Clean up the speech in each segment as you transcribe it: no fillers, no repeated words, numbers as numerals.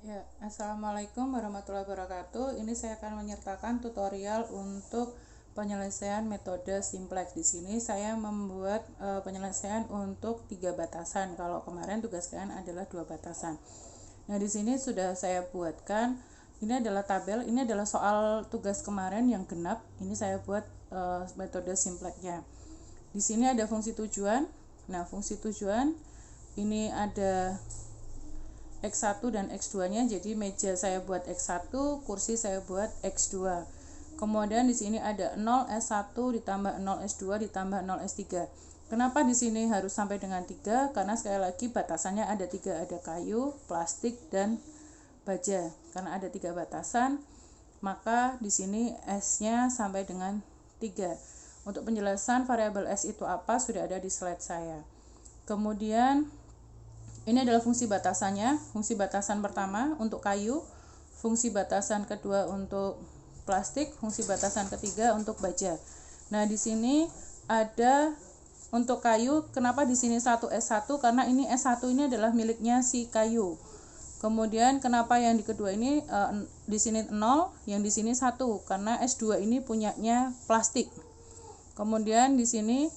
Ya, Assalamualaikum warahmatullahi wabarakatuh. Ini saya akan menyertakan tutorial untuk penyelesaian metode simplex. Di sini saya membuat penyelesaian untuk 3 batasan. Kalau kemarin tugas kalian adalah 2 batasan. Nah, di sini sudah saya buatkan. Ini adalah tabel. Ini adalah soal tugas kemarin yang genap. Ini saya buat metode simplexnya. Di sini ada fungsi tujuan. Nah, fungsi tujuan ini ada X1 dan X2 nya, jadi meja saya buat X1, kursi saya buat X2. Kemudian di sini ada 0S1 ditambah 0S2 ditambah 0S3. Kenapa di sini harus sampai dengan 3? Karena sekali lagi batasannya ada 3, ada kayu, plastik, dan baja. Karena ada 3 batasan, maka di sini S-nya sampai dengan 3. Untuk penjelasan variabel S itu apa sudah ada di slide saya. Kemudian ini adalah fungsi batasannya. Fungsi batasan pertama untuk kayu, fungsi batasan kedua untuk plastik, fungsi batasan ketiga untuk baja. Nah, di sini ada untuk kayu, kenapa di sini 1S1? Karena ini S1 ini adalah miliknya si kayu. Kemudian kenapa yang di kedua ini di sini 0, yang di sini 1? Karena S2 ini punyanya plastik. Kemudian di sini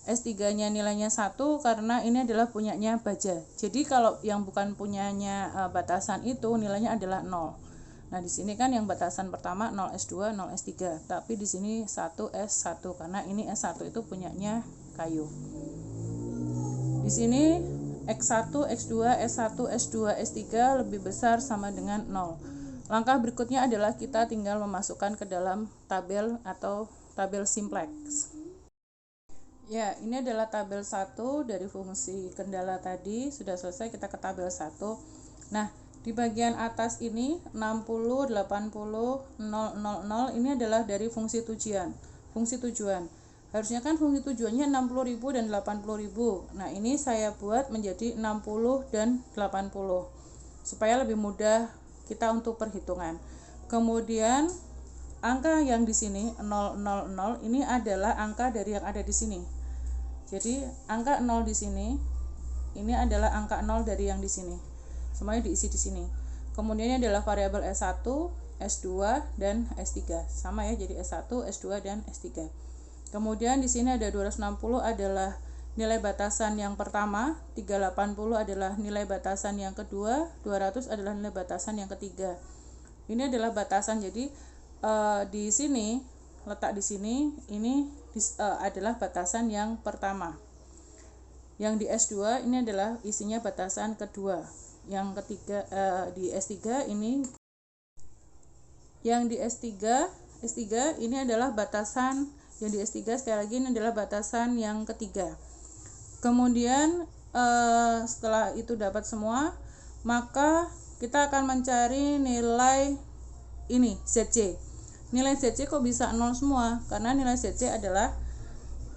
S3-nya nilainya 1 karena ini adalah punyanya baja. Jadi kalau yang bukan punyanya batasan itu nilainya adalah 0. Nah, di sini kan yang batasan pertama 0S2, 0S3, tapi di sini 1S1 karena ini S1 itu punyanya kayu. Di sini X1, X2, S1, S2, S3 lebih besar sama dengan 0. Langkah berikutnya adalah kita tinggal memasukkan ke dalam tabel atau tabel simplex. Ya, ini adalah tabel 1 dari fungsi kendala tadi. Sudah selesai, kita ke tabel 1. Nah, di bagian atas ini 60, 80, 000 ini adalah dari fungsi tujuan. Fungsi tujuan. Harusnya kan fungsi tujuannya 60.000 dan 80.000. Nah, ini saya buat menjadi 60 dan 80 supaya lebih mudah kita untuk perhitungan. Kemudian angka yang di sini 000 ini adalah angka dari yang ada di sini. Jadi angka 0 di sini ini adalah angka 0 dari yang di sini. Semuanya diisi di sini. Kemudian ini adalah variabel S1, S2 dan S3. Sama ya, jadi S1, S2 dan S3. Kemudian di sini ada 260 adalah nilai batasan yang pertama, 380 adalah nilai batasan yang kedua, 200 adalah nilai batasan yang ketiga. Ini adalah batasan, jadi di sini letak di sini ini adalah batasan yang pertama. Yang di S2 ini adalah isinya batasan kedua. Yang ketiga di S3 ini, yang di S3 ini adalah batasan, yang di S3 sekali lagi ini adalah batasan yang ketiga. Kemudian setelah itu dapat semua, maka kita akan mencari nilai ini ZC. Nilai ZC kok bisa 0 semua? Karena nilai ZC adalah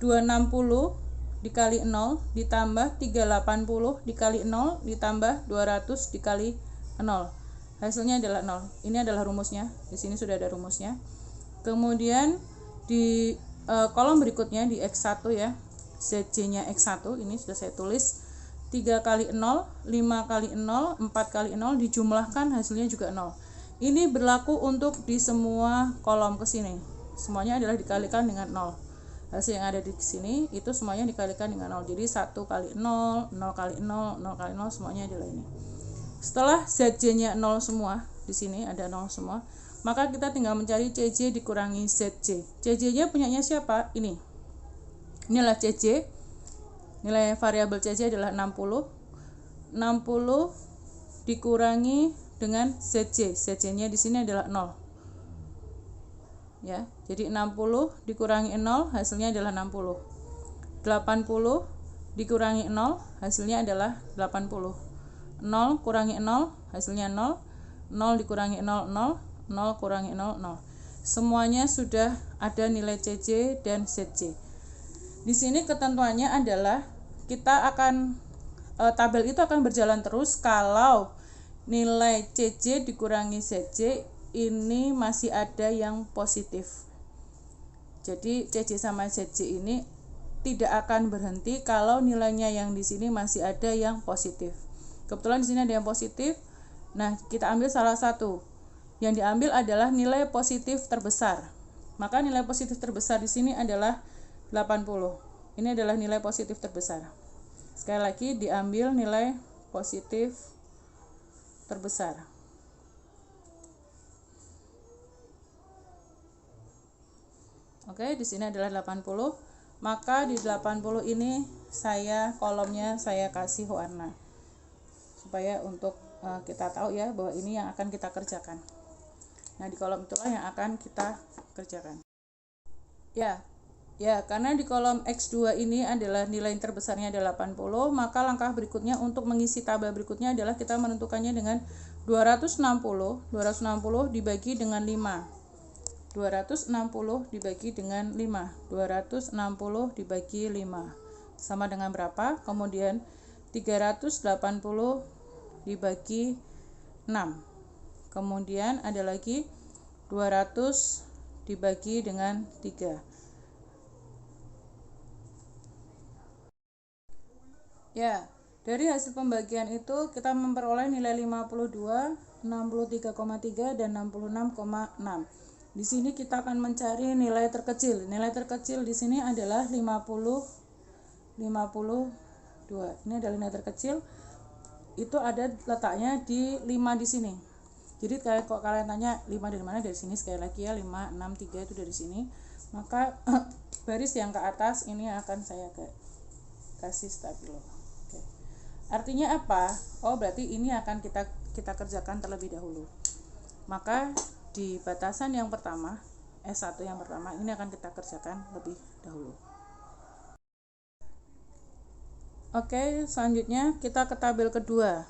260 dikali 0 ditambah 380 dikali 0 ditambah 200 dikali 0. Hasilnya adalah 0. Ini adalah rumusnya. Di sini sudah ada rumusnya. Kemudian di kolom berikutnya di X1 ya, ZC-nya X1 ini sudah saya tulis 3 kali 0, 5 kali 0, 4 kali 0 dijumlahkan hasilnya juga 0. Ini berlaku untuk di semua kolom ke sini. Semuanya adalah dikalikan dengan 0. Hasil yang ada di sini itu semuanya dikalikan dengan 0. Jadi 1 kali 0, 0 kali 0, 0 kali 0 semuanya adalah ini. Setelah ZC-nya 0 semua, di sini ada 0 semua, maka kita tinggal mencari CJ dikurangi ZC. CJ-nya punyanya siapa? Ini. Inilah CJ. Nilai variabel CJ adalah 60. 60 dikurangi dengan ZC. ZC-nya di sini adalah 0. Ya, jadi 60 dikurangi 0 hasilnya adalah 60. 80 dikurangi 0 hasilnya adalah 80. 0 kurangi 0 hasilnya 0. 0 dikurangi 0, 0. 0 kurangi 0, 0. Semuanya sudah ada nilai CJ dan ZC. Di sini ketentuannya adalah kita akan tabel itu akan berjalan terus kalau nilai CJ dikurangi ZC ini masih ada yang positif. Jadi CJ sama ZC ini tidak akan berhenti kalau nilainya yang di sini masih ada yang positif. Kebetulan di sini ada yang positif, Nah, kita ambil salah satu. Yang diambil adalah nilai positif terbesar. Maka nilai positif terbesar di sini adalah 80. Ini adalah nilai positif terbesar. Sekali lagi diambil nilai positif terbesar. Oke, di sini adalah 80. Maka di 80 ini kolomnya saya kasih warna. Supaya untuk kita tahu ya bahwa ini yang akan kita kerjakan. Nah, di kolom itulah yang akan kita kerjakan. Ya, karena di kolom X2 ini adalah nilai yang terbesarnya adalah 80, maka langkah berikutnya untuk mengisi tabel berikutnya adalah kita menentukannya dengan 260 dibagi dengan 5. 260 dibagi dengan 5. 260 dibagi 5. Sama dengan berapa? Kemudian 380 dibagi 6. Kemudian ada lagi 200 dibagi dengan 3. Ya, dari hasil pembagian itu kita memperoleh nilai 52, 63,3 dan 66,6. Di sini kita akan mencari nilai terkecil. Nilai terkecil di sini adalah 52. Ini adalah nilai terkecil. Itu ada letaknya di 5 di sini. Jadi kalau kalian tanya 5 dari mana, dari sini sekali lagi ya, 5, 6, 3 itu dari sini. Maka baris yang ke atas ini akan saya kasih stabilo. Oke. Artinya apa? Oh, berarti ini akan kita kerjakan terlebih dahulu. Maka di batasan yang pertama, S1 yang pertama, ini akan kita kerjakan lebih dahulu. Oke, selanjutnya kita ke tabel kedua.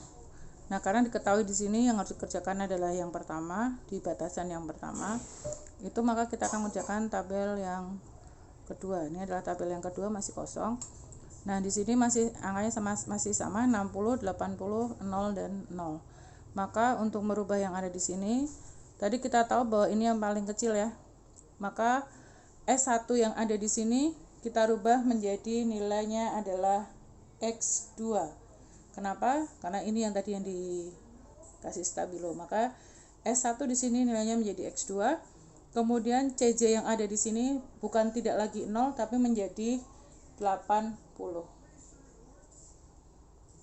Nah, karena diketahui di sini yang harus dikerjakan adalah yang pertama, di batasan yang pertama, itu maka kita akan mengerjakan tabel yang kedua. Ini adalah tabel yang kedua, masih kosong. Nah, di sini angkanya masih sama 60, 80, 0 dan 0. Maka untuk merubah yang ada di sini, tadi kita tahu bahwa ini yang paling kecil ya. Maka S1 yang ada di sini kita rubah menjadi nilainya adalah X2. Kenapa? Karena ini yang tadi yang dikasih stabilo. Maka S1 di sini nilainya menjadi X2. Kemudian CJ yang ada di sini bukan tidak lagi 0 tapi menjadi 80.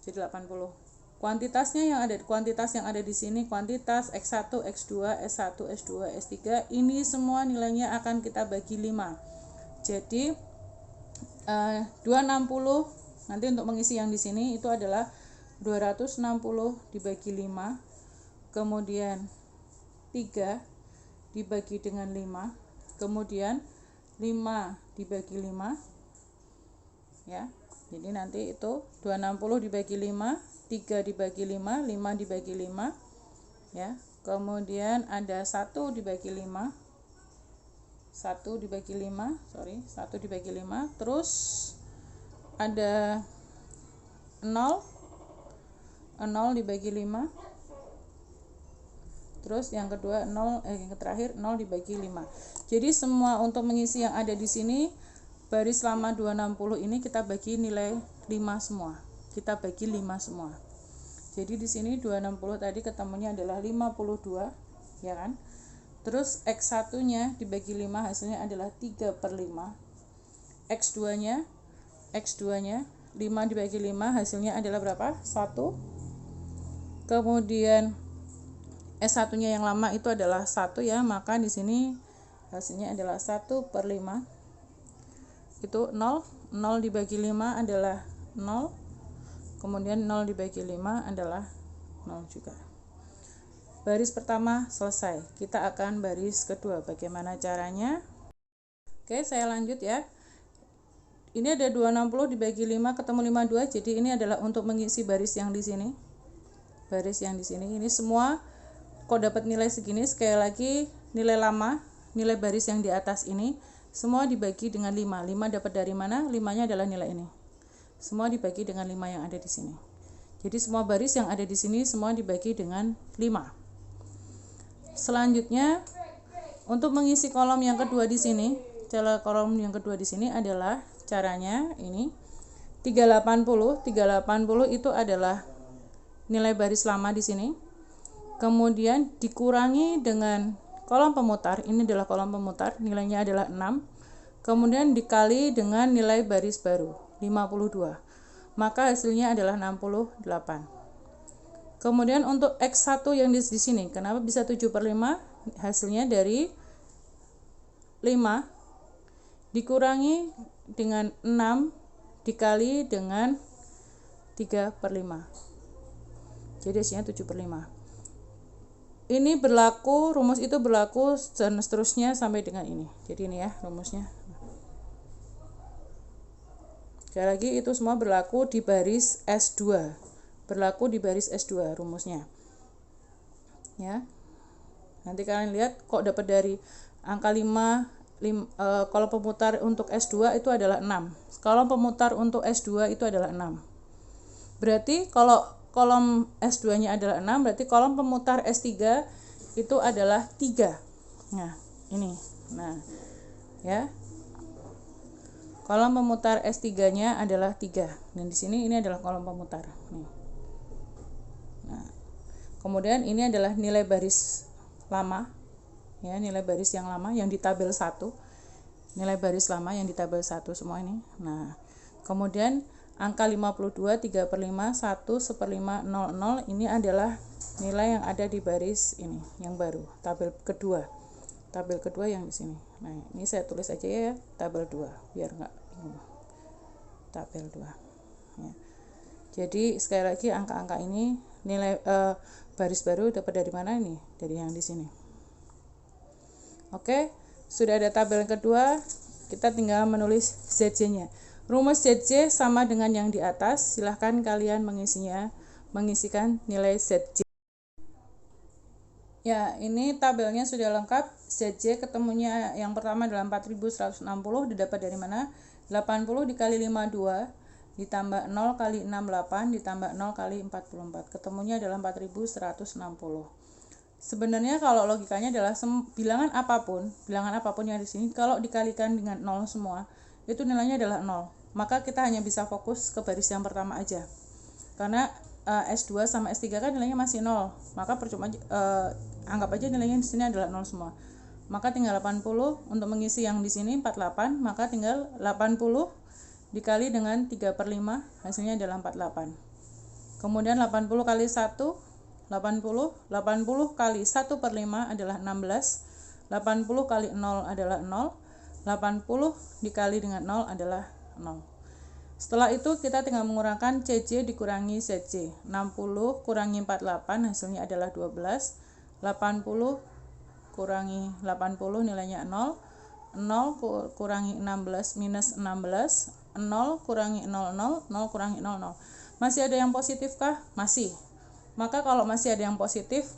Jadi 80. Kuantitas yang ada di sini, kuantitas X1, X2, S1, S2, S3, ini semua nilainya akan kita bagi 5. Jadi 260 nanti untuk mengisi yang di sini itu adalah 260 dibagi 5, kemudian 3 dibagi dengan 5, kemudian 5 dibagi 5 ya. Jadi nanti itu 260 dibagi 5, 3 dibagi 5, 5 dibagi 5 ya. Kemudian ada 1 dibagi 5, 1 dibagi 5, terus ada 0 dibagi 5, terus yang kedua yang terakhir 0 dibagi 5. Jadi semua untuk mengisi yang ada di sini baris selama 260 ini kita bagi nilai 5 semua. Kita bagi 5 semua. Jadi di sini 260 tadi ketemunya adalah 52 ya kan? Terus X1-nya dibagi 5 hasilnya adalah 3/5. X2-nya 5 dibagi 5 hasilnya adalah berapa? 1. Kemudian S1-nya yang lama itu adalah 1 ya, maka di sini hasilnya adalah 1/5. Itu 0 dibagi 5 adalah 0. Kemudian 0 dibagi 5 adalah 0 juga. Baris pertama selesai. Kita akan baris kedua. Bagaimana caranya? Oke, saya lanjut ya. Ini ada 260 dibagi 5 ketemu 52. Jadi ini adalah untuk mengisi baris yang di sini. Baris yang di sini ini semua kok dapat nilai segini, sekali lagi nilai lama, nilai baris yang di atas ini semua dibagi dengan 5. 5 dapat dari mana? 5-nya adalah nilai ini. Semua dibagi dengan 5 yang ada di sini. Jadi semua baris yang ada di sini semua dibagi dengan 5. Selanjutnya untuk mengisi kolom yang kedua di sini, kolom yang kedua di sini adalah caranya ini 380 itu adalah nilai baris lama di sini. kemudian dikurangi dengan kolom pemutar, ini adalah kolom pemutar, nilainya adalah 6, kemudian dikali dengan nilai baris baru 52, maka hasilnya adalah 68. Kemudian untuk X1 yang di sini, kenapa bisa 7/5? Hasilnya dari 5 dikurangi dengan 6 dikali dengan 3/5. Jadi hasilnya 7/5. Ini berlaku, rumus itu berlaku dan seterusnya sampai dengan ini. Jadi ini ya rumusnya. Sekali lagi itu semua berlaku di baris S2. Berlaku di baris S2 rumusnya. Ya. Nanti kalian lihat kok dapat dari angka 5, kolom pemutar untuk S2 itu adalah 6. Kolom pemutar untuk S2 itu adalah 6. Berarti kalau kolom S2-nya adalah 6, berarti kolom pemutar S3 itu adalah 3. Nah, ini. Nah, ya. Kolom pemutar S3-nya adalah 3. Dan di sini ini adalah kolom pemutar. Nih. Nah, kemudian ini adalah nilai baris lama. Ya, nilai baris yang lama yang di tabel 1. Nilai baris lama yang di tabel 1 semua ini. Nah, kemudian angka 52, 3/5, 1, 1/5, 00 ini adalah nilai yang ada di baris ini, yang baru, tabel kedua. Tabel kedua yang di sini. Nah, ini saya tulis aja ya, tabel 2, biar nggak bingung. Tabel 2. Ya. Jadi sekali lagi angka-angka ini nilai baris baru dapat dari mana ini? Dari yang di sini. Oke, sudah ada tabel yang kedua, kita tinggal menulis ZJ-nya. Rumus ZJ sama dengan yang di atas, silahkan kalian mengisikan nilai ZJ. Ya, ini tabelnya sudah lengkap. ZJ ketemunya yang pertama adalah 4160, didapat dari mana? 80 dikali 52 ditambah 0 kali 68 ditambah 0 kali 44. Ketemunya adalah 4160. Sebenarnya kalau logikanya adalah bilangan apapun yang di sini kalau dikalikan dengan 0 semua, itu nilainya adalah 0. Maka kita hanya bisa fokus ke baris yang pertama aja. Karena S2 sama S3 kan nilainya masih 0. Maka percuma anggap aja nilainya di sini adalah 0 semua. Maka tinggal 80 untuk mengisi yang di sini 48, maka tinggal 80 dikali dengan 3/5, hasilnya adalah 48. Kemudian 80 kali 1 80 kali 1/5 adalah 16, 80 kali 0 adalah 0, 80 dikali dengan 0 adalah 0. Setelah itu kita tinggal mengurangkan CJ dikurangi ZJ. 60 kurangi 48 hasilnya adalah 12, 80 kurangi 80 nilainya 0, 0 kurangi 16 minus 16, 0 kurangi 00, 0 kurangi 00. Masih ada yang positif kah? Masih. Maka kalau masih ada yang positif,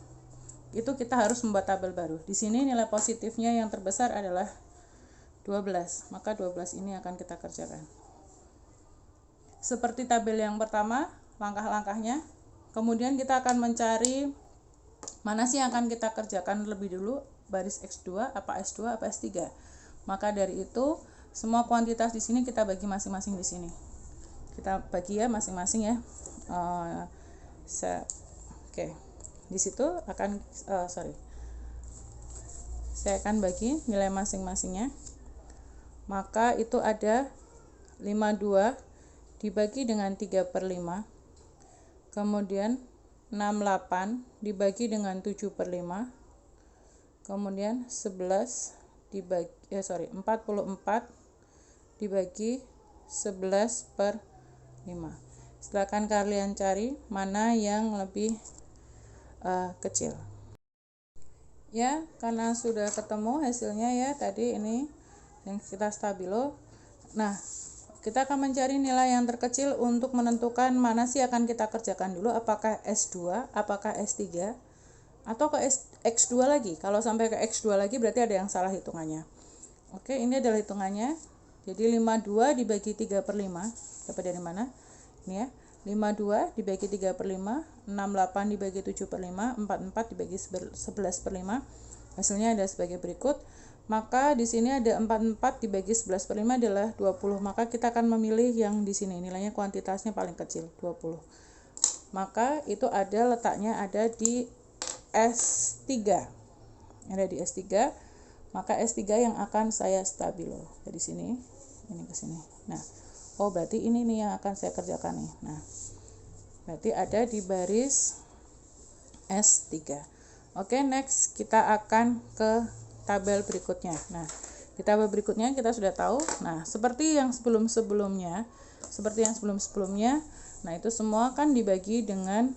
itu kita harus membuat tabel baru. Di sini nilai positifnya yang terbesar adalah 12. Maka 12 ini akan kita kerjakan. Seperti tabel yang pertama, langkah-langkahnya. Kemudian kita akan mencari mana sih yang akan kita kerjakan lebih dulu, baris X2, apa S2, apa S3. Maka dari itu, semua kuantitas di sini kita bagi masing-masing di sini. Kita bagi ya masing-masing ya. Oke, di situ akan saya akan bagi nilai masing-masingnya. Maka itu ada 52 dibagi dengan 3/5, kemudian 68 dibagi dengan 7/5, kemudian 44 dibagi 11/5. Silakan kalian cari mana yang lebih kecil. Ya, karena sudah ketemu hasilnya ya tadi ini yang kita stabilo. Nah, kita akan mencari nilai yang terkecil untuk menentukan mana sih akan kita kerjakan dulu, apakah S2, apakah S3, atau ke X2 lagi. Kalau sampai ke X2 lagi berarti ada yang salah hitungannya. Oke, ini adalah hitungannya. Jadi 52 dibagi 3/5 dapat dari mana? Ini ya, 52 dibagi 3/5, 68 dibagi 7/5, 44 dibagi 11/5. Hasilnya ada sebagai berikut. Maka di sini ada 44 dibagi 11/5 adalah 20. Maka kita akan memilih yang di sini, nilainya kuantitasnya paling kecil, 20. Maka itu ada letaknya ada di S3. Ada di S3, maka S3 yang akan saya stabilo. Dari sini, ini ke sini. Nah, oh berarti ini nih yang akan saya kerjakan nih. Nah, berarti ada di baris S3. Oke, next kita akan ke tabel berikutnya. Nah, di tabel berikutnya kita sudah tahu. Nah, seperti yang sebelum-sebelumnya, nah itu semua kan dibagi dengan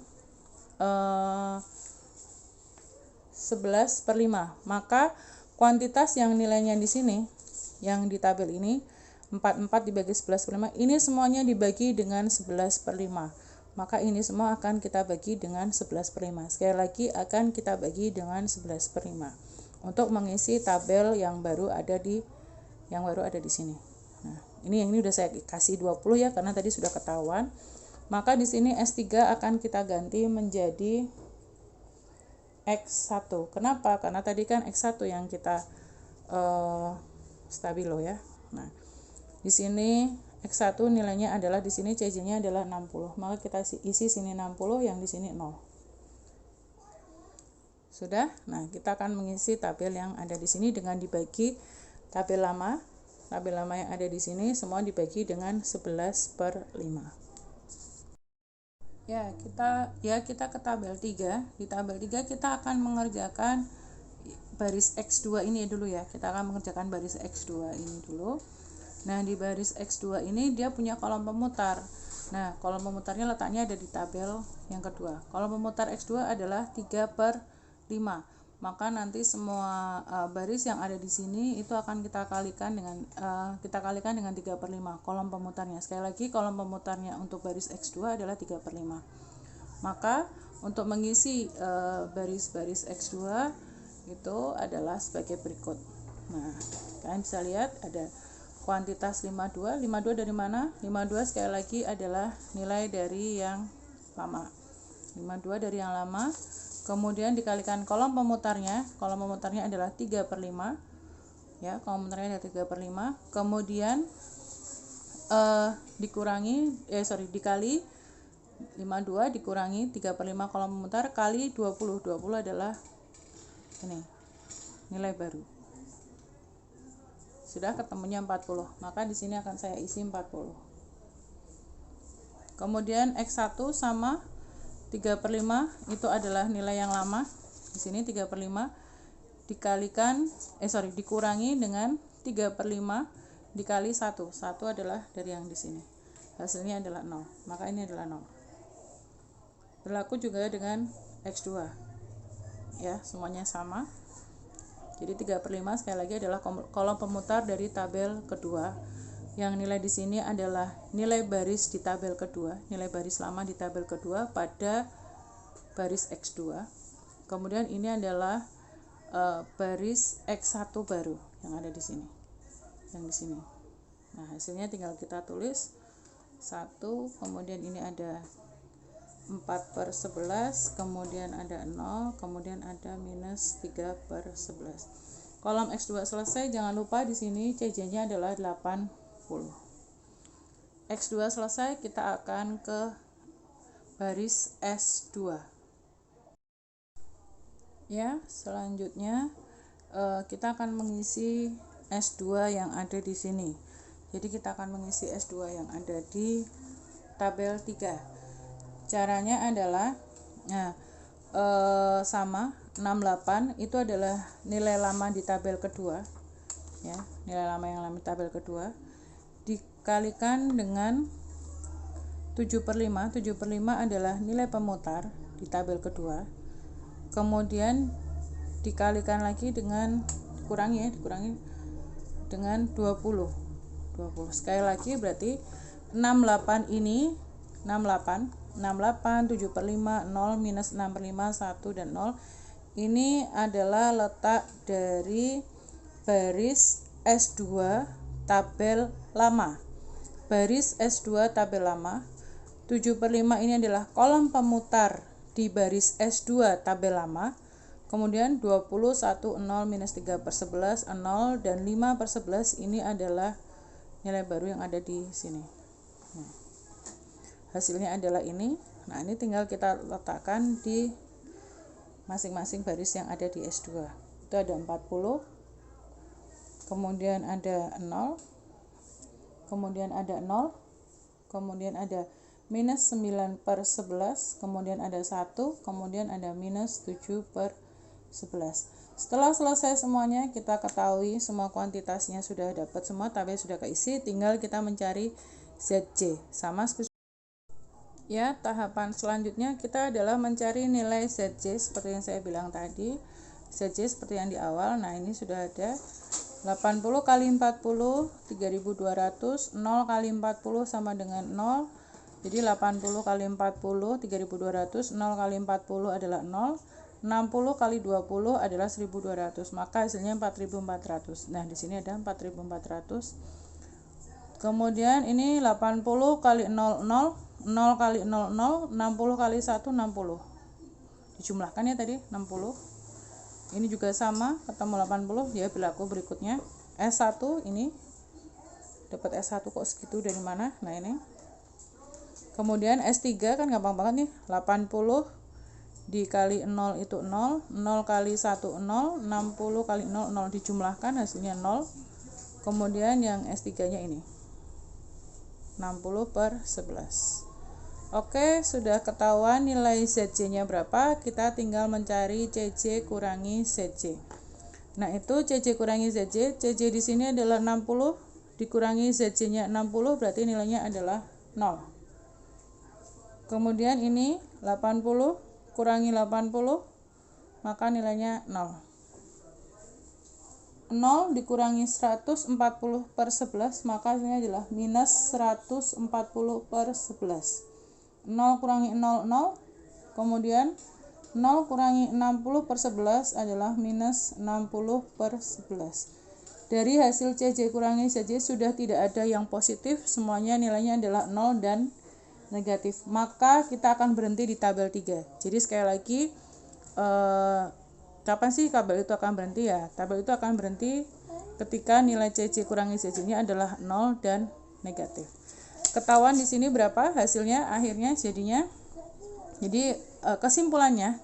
11/5. Maka kuantitas yang nilainya di sini, yang di tabel ini 44 dibagi 11/5, ini semuanya dibagi dengan 11/5. Maka ini semua akan kita bagi dengan 11/5. Sekali lagi akan kita bagi dengan 11/5 untuk mengisi tabel yang baru ada di sini. Nah, ini udah saya kasih 20 ya, karena tadi sudah ketahuan. Maka di sini S3 akan kita ganti menjadi X1. Kenapa? Karena tadi kan X1 yang kita stabilo ya. Nah, di sini X1 nilainya adalah, di sini CJ-nya adalah 60. Maka kita isi sini 60, yang di sini 0. Sudah? Nah, kita akan mengisi tabel yang ada di sini dengan dibagi tabel lama. Tabel lama yang ada di sini semua dibagi dengan 11/5. Kita ke tabel 3. Di tabel 3 kita akan mengerjakan baris X2 ini dulu ya. Kita akan mengerjakan baris X2 ini dulu. Nah, di baris X2 ini dia punya kolom pemutar. Nah, kolom pemutarnya letaknya ada di tabel yang kedua. Kolom pemutar X2 adalah 3/5. Maka nanti semua baris yang ada di sini itu akan kita kalikan dengan 3/5 kolom pemutarnya. Sekali lagi, kolom pemutarnya untuk baris X2 adalah 3/5. Maka untuk mengisi baris-baris X2 itu adalah sebagai berikut. Nah, kalian bisa lihat ada kuantitas 52. 52 dari mana? 52 sekali lagi adalah nilai dari yang lama. 52 dari yang lama. Kemudian dikalikan kolom pemutarnya adalah 3/5 ya, kolom pemutarnya adalah 3/5. Kemudian dikali 52 dikurangi 3/5 kolom pemutar kali 20. 20 adalah ini nilai baru. Sudah ketemunya 40. Maka di sini akan saya isi 40. Kemudian X1 sama 3/5 itu adalah nilai yang lama. Di sini 3/5 dikurangi dengan 3/5 dikali 1. 1 adalah dari yang di sini. Hasilnya adalah 0. Maka ini adalah 0. Berlaku juga dengan X2. Ya, semuanya sama. Jadi 3/5 sekali lagi adalah kolom pemutar dari tabel kedua. Yang nilai di sini adalah nilai baris di tabel kedua, nilai baris lama di tabel kedua pada baris X2. Kemudian ini adalah baris X1 baru yang ada di sini. Yang di sini. Nah, hasilnya tinggal kita tulis 1, kemudian ini ada 4/11, kemudian ada 0, kemudian ada minus 3/11. Kolom X2 selesai, jangan lupa di sini CJ-nya adalah 80. X2 selesai, kita akan ke baris S2. Ya, selanjutnya kita akan mengisi S2 yang ada di sini. Jadi kita akan mengisi S2 yang ada di tabel 3. Caranya adalah sama 68 itu adalah nilai lama di tabel kedua. Ya, nilai lama yang lama di tabel kedua dikalikan dengan 7/5. 7/5 adalah nilai pemutar di tabel kedua. Kemudian dikalikan lagi dengan dikurangi dengan 20. Sekali lagi berarti 68 ini 68 7/5, 0 minus 6/5, 1 dan 0. Ini adalah letak dari baris S2 tabel lama. Baris S2 tabel lama. 7/5 ini adalah kolom pemutar di baris S2 tabel lama. Kemudian 20, 1, 0, minus 3/11, 0, dan 5/11 ini adalah nilai baru yang ada di sini. Nah, hasilnya adalah ini. Nah, ini tinggal kita letakkan di masing-masing baris yang ada di S2. Itu ada 40, kemudian ada 0, kemudian ada 0, kemudian ada minus 9/11, kemudian ada 1, kemudian ada minus 7/11. Setelah selesai semuanya, kita ketahui semua kuantitasnya sudah dapat semua, tabel sudah keisi, tinggal kita mencari ZC. Sama seperti ya, tahapan selanjutnya kita adalah mencari nilai ZC seperti yang saya bilang tadi. ZC seperti yang di awal. Nah, ini sudah ada 80 kali 40 3200, 0 kali 40 sama dengan 0. Jadi 80 kali 40 3200, 0 kali 40 adalah 0. 60 kali 20 adalah 1200, maka hasilnya 4400. Nah, di sini ada 4400. Kemudian ini 80 kali 00, 0 kali 00, 60 kali 1 60. Dijumlahkan ya tadi 60. Ini juga sama, ketemu 80 ya, berlaku berikutnya. S1 ini dapat S1 kok segitu dari mana? Nah, ini. Kemudian S3 kan gampang banget nih, 80 dikali 0 itu 0, 0 kali 1 0, 60 kali 0 0, dijumlahkan hasilnya 0. Kemudian yang S3-nya ini 60/11. Oke, sudah ketahuan nilai ZC-nya berapa, kita tinggal mencari CC kurangi ZC. Nah, itu CC kurangi ZC, CC di sini adalah 60 dikurangi ZC-nya 60, berarti nilainya adalah 0. Kemudian ini 80 kurangi 80, maka nilainya 0. 0 dikurangi 140/11, maka hasilnya adalah minus 140/11. 0 kurangi 0, 0. Kemudian 0 kurangi 60/11 adalah minus 60/11. Dari hasil CC kurangi CC sudah tidak ada yang positif, semuanya nilainya adalah 0 dan negatif, maka kita akan berhenti di tabel 3. Jadi sekali lagi, kapan sih tabel itu akan berhenti ya? Tabel itu akan berhenti ketika nilai CC kurangi CC-nya adalah 0 dan negatif. Ketahuan di sini berapa hasilnya akhirnya jadinya. Jadi kesimpulannya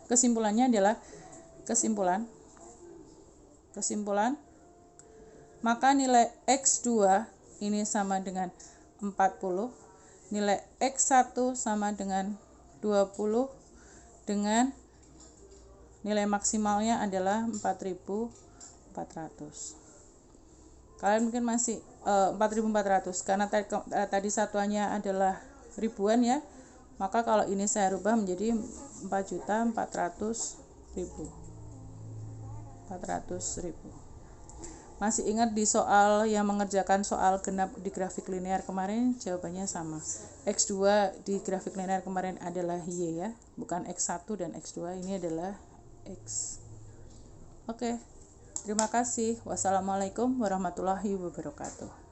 adalah kesimpulan. Maka nilai X2 ini sama dengan 40. Nilai X1 sama dengan 20 dengan nilai maksimalnya adalah 4400. Kalian mungkin masih 4400 karena tadi satuannya adalah ribuan ya. Maka kalau ini saya rubah menjadi 4.400.000. Masih ingat di soal yang mengerjakan soal genap di grafik linear kemarin, jawabannya sama. X2 di grafik linear kemarin adalah Y ya, bukan X1 dan X2, ini adalah X. Oke, terima kasih. Wassalamualaikum warahmatullahi wabarakatuh.